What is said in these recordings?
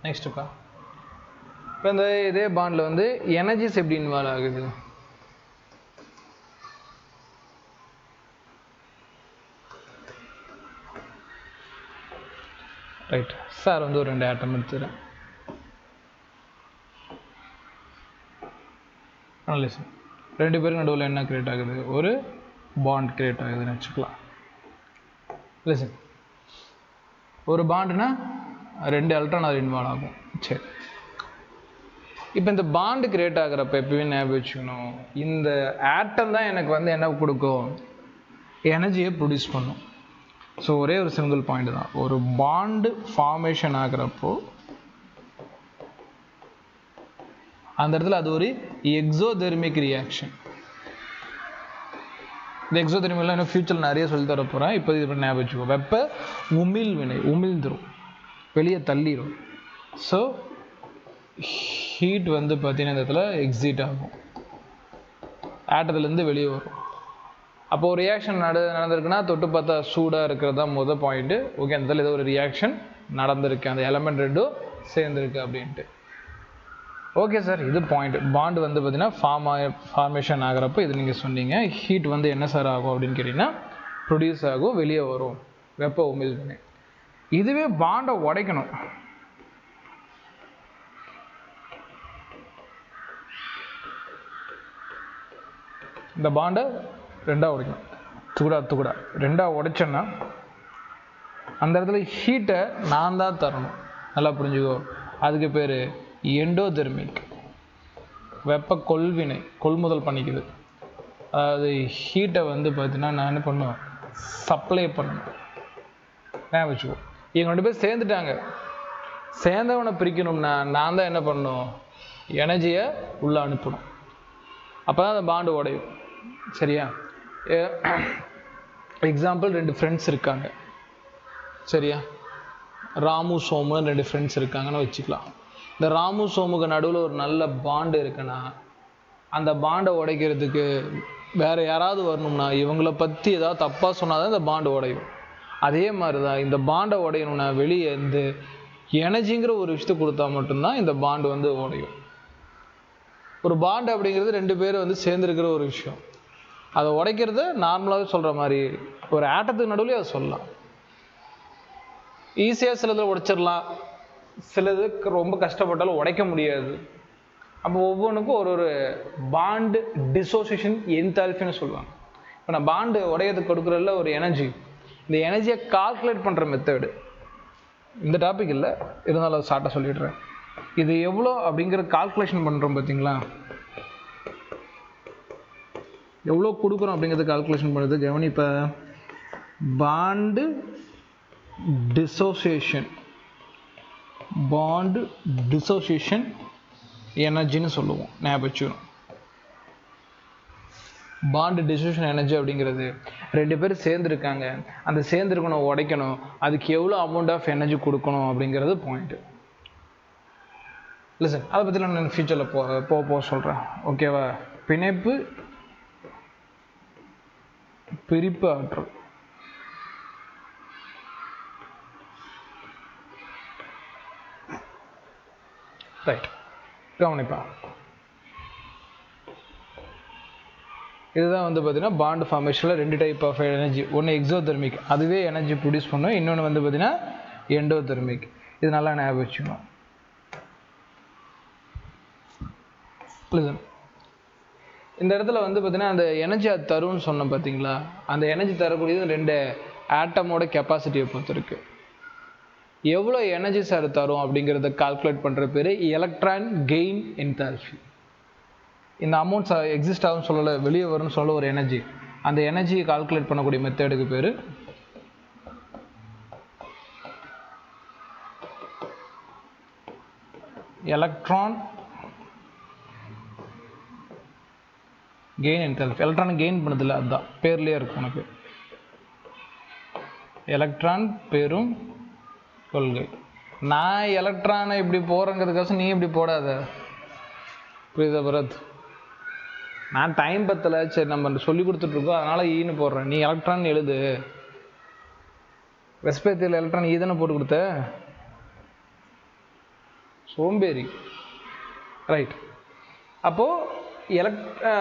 நெக்ஸ்ட்டுப்பா, இப்போ இந்த இதே பாண்டில் வந்து எனர்ஜிஸ் எப்படி இன்வால்வ் ஆகுது? ரைட், சார் வந்து ஒரு 2 ஆட்டம் எடுத்துக்கிறேன். லிசன், 2 பேருக்கு நடுவில் என்ன கிரியேட் ஆகுது? ஒரு பாண்ட் கிரியேட் ஆகுதுன்னு வச்சுக்கலாம். லிசன், ஒரு பாண்டுனா 2 எலக்ட்ரான் அது இன்வால்வ் ஆகும். சரி, இப்போ இந்த பாண்டு கிரியேட் ஆகிறப்ப எப்பயுமே ஞாபகம் வச்சுக்கணும், இந்த ஆட்டம் தான் எனக்கு வந்து என்ன கொடுக்கும்? எனர்ஜியை ப்ரொடியூஸ் பண்ணும். ஸோ ஒரே ஒரு சிங்கிள் பாயிண்ட் தான், ஒரு பாண்டு ஃபார்மேஷன் ஆகிறப்போ அந்த இடத்துல அது ஒரு எக்ஸோதெர்மிக் ரியாக்ஷன். இந்த எக்ஸோதெர்மிக்லாம் இன்னும் ஃபியூச்சரில் நிறைய சொல்லி தர போகிறேன். இப்போ இது ஞாபகம் வச்சுக்கோ, வெப்ப உமிழ் வினை, உமிழ்ந்துடும், வெளியே தள்ளிடும். ஸோ ஹீட் வந்து பார்த்தீங்கன்னா இந்த இடத்துல எக்ஸிட் ஆகும், ஆட்டத்துலேருந்து வெளியே வரும். அப்போ ஒரு ரியாக்ஷன் நடந்திருக்குன்னா தொட்டு பார்த்தா சூடாக இருக்கிறது தான் முதல் பாயிண்ட்டு. ஓகே, அந்த இடத்துல ஏதோ ஒரு ரியாக்ஷன் நடந்திருக்கு, அந்த எலமெண்ட் ரெண்டும் சேர்ந்துருக்கு அப்படின்ட்டு. ஓகே சார், இது பாயிண்ட். பாண்டு வந்து பார்த்தீங்கன்னா ஃபார்மேஷன் ஆகிறப்போ இது நீங்கள் சொன்னீங்க. ஹீட் வந்து என்ன சார் ஆகும் அப்படின்னு கேட்டிங்கன்னா ப்ரொடியூஸ் ஆகும், வெளியே வரும், வெப்ப உமிழ் வினை. இதுவே பாண்டை உடைக்கணும், இந்த பாண்டை 2ஆக உடைக்கணும், துகுடா 2ஆக உடைச்சோன்னா அந்த இடத்துல ஹீட்டை நான் தான் தரணும். நல்லா புரிஞ்சுக்கோ, அதுக்கு பேர் எண்டோதெர்மிக், வெப்ப கொள்வினை, கொள்முதல் பண்ணிக்குது. அதாவது ஹீட்டை வந்து பார்த்தீங்கன்னா நான் என்ன பண்ணுவேன், சப்ளை பண்ணணும். ஏன் வச்சுக்கோ, இவங்க 2 பேர் சேர்ந்துட்டாங்க, சேர்ந்தவனை பிரிக்கணும்னா நான் தான் என்ன பண்ணணும், எனர்ஜியை உள்ளே அனுப்பணும். அப்போ தான் அந்த பாண்டு உடையும். சரியா? எக்ஸாம்பிள், 2 ஃப்ரெண்ட்ஸ் இருக்காங்க. சரியா? ராமு சோமுன்னு 2 ஃப்ரெண்ட்ஸ் இருக்காங்கன்னு வச்சுக்கலாம். இந்த ராமு சோமுக்கு நடுவில் ஒரு நல்ல பாண்டு இருக்குன்னா அந்த பாண்டை உடைக்கிறதுக்கு வேறு யாராவது வரணும்னா இவங்களை பற்றி ஏதாவது தப்பாக சொன்னால் தான் இந்த பாண்டு உடையும். அதே மாதிரி தான் இந்த பாண்டை உடையணும்னா வெளியே இருந்து எனர்ஜிங்கிற ஒரு விஷயத்தை கொடுத்தா மட்டும்தான் இந்த பாண்டு வந்து உடையும். ஒரு பாண்டு அப்படிங்கிறது 2 பேர் வந்து சேர்ந்துருக்கிற ஒரு விஷயம். அதை உடைக்கிறது நார்மலாகவே சொல்கிற மாதிரி ஒரு ஆட்டத்துக்கு நடுவுலேயே அதை சொல்லலாம். ஈஸியாக சிலதில் உடைச்சிடலாம், சிலதுக்கு ரொம்ப கஷ்டப்பட்டாலும் உடைக்க முடியாது. அப்போ ஒவ்வொன்றுக்கும் ஒரு பாண்டு டிசோசியேஷன் என்தால்பின்னு சொல்லுவாங்க. இப்போ நான் பாண்டு உடையதுக்கு கொடுக்குறதுல ஒரு எனர்ஜி, இந்த எனர்ஜியை கால்குலேட் பண்ணுற மெத்தடு இந்த டாபிக் இல்லை, இருந்தாலும் அதை ஷார்ட்டாக சொல்லிடுறேன். இது எவ்வளோ அப்படிங்கிற கால்குலேஷன் பண்ணுறோம் பார்த்தீங்களா, எவ்வளோ கொடுக்குறோம் அப்படிங்கிறது கால்குலேஷன் பண்ணுறது கவனிப்ப. பாண்டு டிசோசியேஷன், பாண்டு டிசோசியேஷன் எனர்ஜின்னு சொல்லுவோம். ஞாபகம் வச்சுக்கணும், பாண்டு டிசோசியேஷன் எனர்ஜி அப்படிங்கிறது 2 பேர் சேர்ந்துருக்காங்க, அந்த சேர்ந்துருக்கணும் உடைக்கணும், அதுக்கு எவ்வளோ அமௌண்ட் ஆஃப் எனர்ஜி கொடுக்கணும் அப்படிங்கிறது பாயிண்ட்டு. இல்லை சார், அதை பற்றி நான் ஃபியூச்சரில் போக சொல்கிறேன். ஓகேவா? பிணைப்பு பிரிப்பு ஆற்றல். ரைட், கவனிப்பா. இதுதான் வந்து பார்த்தீங்கன்னா பாண்ட் ஃபார்மேஷனில் 2 டைப் ஆஃப் எனர்ஜி. ஒன்று எக்ஸோதெர்மிக், அதுவே எனர்ஜி ப்ரொடியூஸ் பண்ணும். இன்னொன்று வந்து பார்த்தீங்கன்னா எண்டோதெர்மிக். இது நல்லா ஞாபகம் வச்சுக்கணும். இந்த இடத்துல வந்து பார்த்தீங்கன்னா அந்த எனர்ஜி அது தரும்னு சொன்னோம் பார்த்தீங்களா, அந்த எனர்ஜி தரக்கூடியது 2 ஆட்டமோட கெப்பாசிட்டியை பொறுத்து இருக்கு. எவ்வளோ எனர்ஜி சார் தரும் அப்படிங்கிறத கால்குலேட் பண்ணுற பேர் எலக்ட்ரான் கெயின் என்தால்பி. இந்த அமௌண்ட்ஸ் எக்ஸிஸ்ட் ஆகும்னு சொல்லலை, வெளியே வரும்னு சொல்ல ஒரு எனர்ஜி, அந்த எனர்ஜியை கால்குலேட் பண்ணக்கூடிய மெத்தடுக்கு பேர் electron gain enthalpy. Electron gain பண்ணதில்லை, அதுதான் பேர்லேயே இருக்கும் உனக்கு. எலக்ட்ரான் பெரும் கொள்கை. நான் எலக்ட்ரானை இப்படி போகிறேங்கிறதுக்காக நீ இப்படி போடாத, புரியுதா பரத்? நான் டைம் பத்தலை, சரி நம்ம சொல்லி கொடுத்துட்ருக்கோம் அதனால் ஈன்னு போடுறேன், நீ எலக்ட்ரான் எழுது. வெஸ்பேத்தியில் எலக்ட்ரான் ஈ தானே போட்டு கொடுத்த. சோம்பேறி, ரைட். அப்போது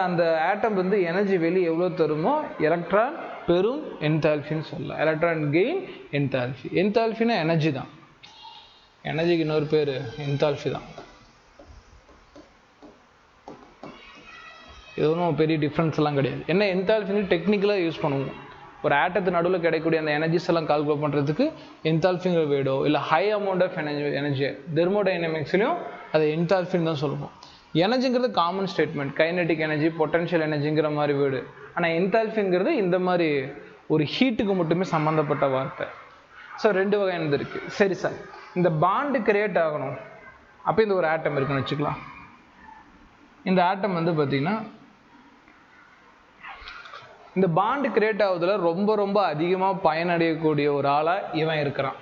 அந்த ஆட்டம் வந்து எனர்ஜி வெளியே எவ்வளோ தருமோ எலக்ட்ரான் பெரும் என்தால்ஃபின்னு சொல்லலாம். Electron gain enthalpy. என்தால்ஃபின்னா எனர்ஜி தான், எனர்ஜிக்கு இன்னொரு பேர் என்தால்ஃபி தான். இது ஒன்றும் பெரிய டிஃப்ரென்ஸ் எல்லாம் கிடையாது. என்ன என்தால்ஃபின்னு டெக்னிக்கலாக யூஸ் பண்ணுவோம். ஒரு ஆட்டத்து நடுவில் கிடைக்கக்கூடிய அந்த எனர்ஜிஸ் எல்லாம் கால்குலேட் பண்ணுறதுக்கு என்தால்ஃபிங்கிற வேர்டோ இல்லை ஹை அமௌண்ட் ஆஃப் எனர்ஜி தெர்மோடைனமிக்ஸ்லையும் அதை என்தால்ஃபின்னு தான் சொல்லுவோம். எனர்ஜிங்கிறது common statement, kinetic energy, potential எனர்ஜிங்கிற மாதிரி வேர்டு. ஆனால் என்தால்ஃபிங்கிறது இந்த மாதிரி ஒரு ஹீட்டுக்கு மட்டுமே சம்மந்தப்பட்ட வார்த்தை. ஸோ 2 வகையானது இருக்குது. சரி சார், இந்த பாண்டு கிரியேட் ஆகணும், அப்போ இந்த ஒரு ஆட்டம் இருக்குன்னு வச்சுக்கலாம். இந்த ஆட்டம் வந்து பார்த்திங்கன்னா இந்த பாண்டு கிரியேட் ஆகுதுல ரொம்ப ரொம்ப அதிகமாக பயனடையக்கூடிய ஒரு ஆளாக இவன் இருக்கிறான்.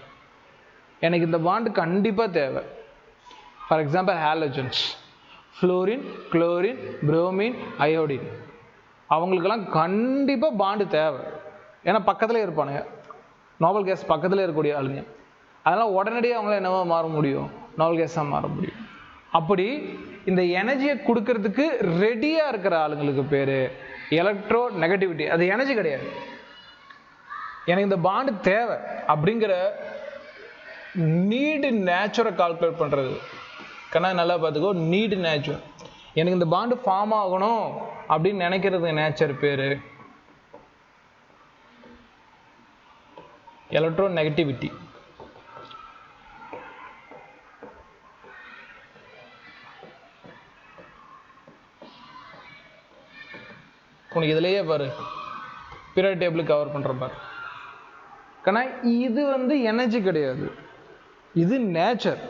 எனக்கு இந்த பாண்டு கண்டிப்பாக தேவை. For example halogens, fluorine, chlorine, bromine, iodine, அவங்களுக்கெல்லாம் கண்டிப்பாக பாண்டு தேவை. ஏன்னா பக்கத்தில் இருப்பானுங்க, நோபல் கேஸ் பக்கத்தில் இருக்கக்கூடிய ஆளுங்க. அதனால் உடனடியாக அவங்களால என்னவா மாற முடியும்? நோபல் கேஸாக மாற முடியும். அப்படி இந்த எனர்ஜியை கொடுக்கறதுக்கு ரெடியாக இருக்கிற ஆளுங்களுக்கு பேர் எலக்ட்ரோ நெகட்டிவிட்டி. அது எனர்ஜி கிடையாது, எனக்கு இந்த பாண்டு தேவை அப்படிங்கிற நீடு நேச்சுரை கால்குலேட் பண்ணுறது. கண்ணா நல்லா பார்த்துக்கோ, நீடு நேச்சுர். எனக்கு இந்த பாண்டு ஃபார்ம் ஆகணும் அப்படின்னு நினைக்கிறது நேச்சர் பேர் எலக்ட்ரோ நெகட்டிவிட்டி. உனக்கு இதுலேயே பாரு, பீரியட் டேபிள் கவர் பண்ணுற பாரு. கண்ணா இது வந்து எனர்ஜி கிடையாது, இது நேச்சர்.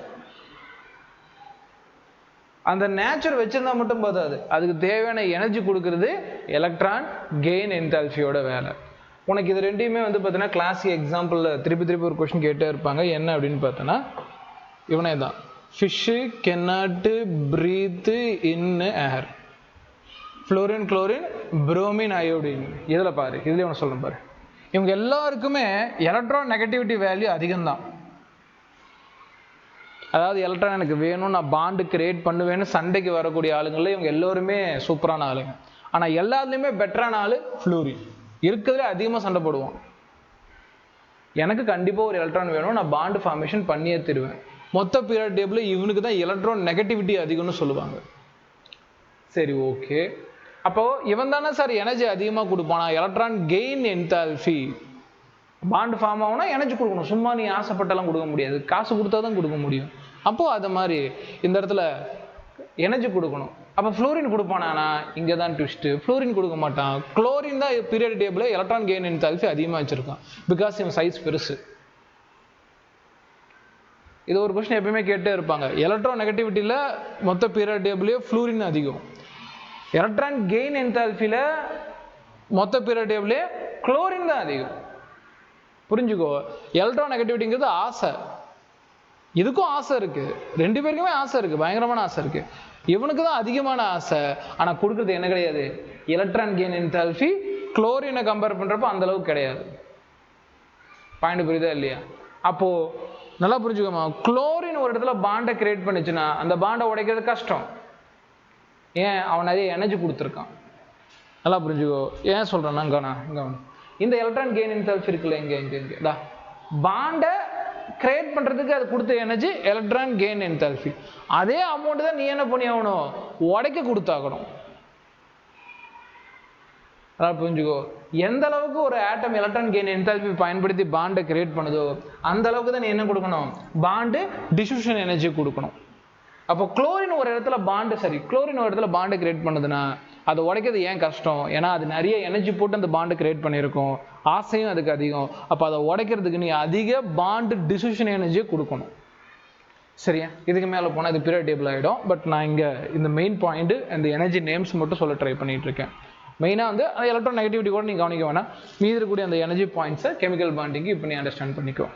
அந்த நேச்சர் வச்சிருந்தா மட்டும் போதாது, அதுக்கு தேவையான எனர்ஜி கொடுக்கறது எலக்ட்ரான் கெயின் என்தால்ஃபியோட வேலை. உனக்கு இது ரெண்டையுமே வந்து பார்த்தீங்கன்னா கிளாசிக் எக்ஸாம்பிளில் திருப்பி ஒரு கொஸ்டின் கேட்டே இருப்பாங்க. என்ன அப்படின்னு பார்த்தோன்னா இவனே தான், ஃபிஷ்ஷு கென்னாட்டு பிரீத்து இன் ஏர், ஃப்ளோரின், குளோரின், புரோமின், அயோடின். இதில் பாரு, இதுலேயே ஒன்று சொல்லணும் பாரு, இவங்க எல்லாருக்குமே எலக்ட்ரான் நெகட்டிவிட்டி வேல்யூ அதிகம்தான். அதாவது எலக்ட்ரான் எனக்கு வேணும், நான் பாண்டு கிரியேட் பண்ணுவேன்னு சண்டைக்கு வரக்கூடிய ஆளுங்களில் இவங்க எல்லோருமே சூப்பரான ஆளுங்க. ஆனால் எல்லாத்துலேயுமே பெட்டரான ஆள் ஃப்ளோரின். இருக்கிறதுல அதிகமாக சண்டை போடுவான். எனக்கு கண்டிப்பாக ஒரு எலக்ட்ரான் வேணும், நான் பாண்டு ஃபார்மேஷன் பண்ணியே தருவேன். மொத்த பீரியட் டேபிள் இவனுக்கு தான் எலக்ட்ரான் நெகட்டிவிட்டி அதிகம்னு சொல்லுவாங்க. சரி, ஓகே. அப்போது இவன் தானே சார் எனர்ஜி அதிகமாக கொடுப்பானா? Electron gain enthalpy. Bond form ஆகுனா எனர்ஜி கொடுக்கணும், சும்மா நீ ஆசைப்பட்டெல்லாம் கொடுக்க முடியாது, காசு கொடுத்தா தான் கொடுக்க முடியும். அப்போது அது மாதிரி இந்த இடத்துல எனர்ஜி கொடுக்கணும். அப்போ ஃப்ளோரின் கொடுப்பானா? இங்கே தான் ட்விஸ்ட்டு, ஃப்ளோரின் கொடுக்க மாட்டான். குளோரின் தான் பீரியட் டேபிளில் எலக்ட்ரான் கெயின் என்தால்ஃபி அதிகமாக வச்சுருக்கான், பிகாஸ் இவன் சைஸ் பெருசு. இது ஒரு கொஸ்டின் எப்பயுமே கேட்டே இருப்பாங்க. எலக்ட்ரோ நெகட்டிவிட்டியில் மொத்த பீரியட் டேபிள்லேயே ஃப்ளோரின் அதிகம், எலக்ட்ரான் கெயின் என்தால்ஃபியில் மொத்த பீரியட் டேபிள்லேயே குளோரின் தான் அதிகம். புரிஞ்சுக்கோ, எலக்ட்ரோ நெகட்டிவிட்டிங்கிறது ஆசை, இதுக்கும் ஆசை இருக்குது, 2 பேருக்குமே ஆசை இருக்குது, பயங்கரமான ஆசை இருக்குது. இவனுக்கு தான் அதிகமான ஆசை, ஆனால் கொடுக்குறது என்ன கிடையாது, எலக்ட்ரான் கெயின் என்தால்ஃபி குளோரினை கம்பேர் பண்ணுறப்போ அந்தளவுக்கு கிடையாது. பாயிண்ட் புரியுதா இல்லையா? அப்போது நல்லா புரிஞ்சுக்கோமா, குளோரின் ஒரு இடத்துல பாண்டை கிரியேட் பண்ணிச்சுன்னா அந்த பாண்டை உடைக்கிறது கஷ்டம். ஏன்? அவன் நிறைய எனர்ஜி கொடுத்துருக்கான். நல்லா புரிஞ்சுக்கோ. ஏன் சொல்கிறேன்னா இங்கே இந்த எலக்ட்ரான் கெயின் என்தால்ஃபி இருக்குல்ல, இங்கே பாண்டை கிரியேட் பண்ணுறதுக்கு அது கொடுத்த எனர்ஜி எலக்ட்ரான் கெயின் என்தால்ஃபி. அதே அமௌண்ட் தான் நீ என்ன பண்ணி ஆகணும், உடைக்க கொடுத்தாகணும். அதாவது புரிஞ்சுக்கோ, எந்த அளவுக்கு ஒரு ஆட்டம் எலக்ட்ரான் கெயின் என்தால்ஃபி பயன்படுத்தி பாண்டை கிரியேட் பண்ணுதோ அந்த அளவுக்கு தான் நீ என்ன கொடுக்கணும், பாண்டு டிஸ்ட்ரிபியூஷன் எனர்ஜி கொடுக்கணும். அப்போ குளோரின் ஒரு இடத்துல குளோரின் ஒரு இடத்துல பாண்டை கிரியேட் பண்ணுதுன்னா அதை உடைக்கிறது ஏன் கஷ்டம்? ஏன்னா அது நிறைய எனர்ஜி போட்டு அந்த பாண்டை கிரியேட் பண்ணியிருக்கோம், ஆசையும் அதுக்கு அதிகம். அப்போ அதை உடைக்கிறதுக்கு நீ அதிக பாண்டு டிஸ்ட்ரிபியூஷன் எனர்ஜியை கொடுக்கணும். சரியா? இதுக்கு மேலே போனால் இது பீரியட் டேபிள் ஆகிடும். பட் நான் இங்கே இந்த மெயின் பாயிண்ட்டு இந்த எனர்ஜி நேம்ஸ் மட்டும் சொல்ல ட்ரை பண்ணிட்டு இருக்கேன். மெயினாக வந்து அந்த எலக்ட்ரோ நெகட்டிவிட்டி கூட நீ கவனிக்க வேணாம், மீதி இருக்கக்கூடிய அந்த எனர்ஜி பாயிண்ட்ஸை கெமிக்கல் பாண்டிங்கு இப்போ நீ அண்டர்ஸ்டாண்ட் பண்ணிக்கோ.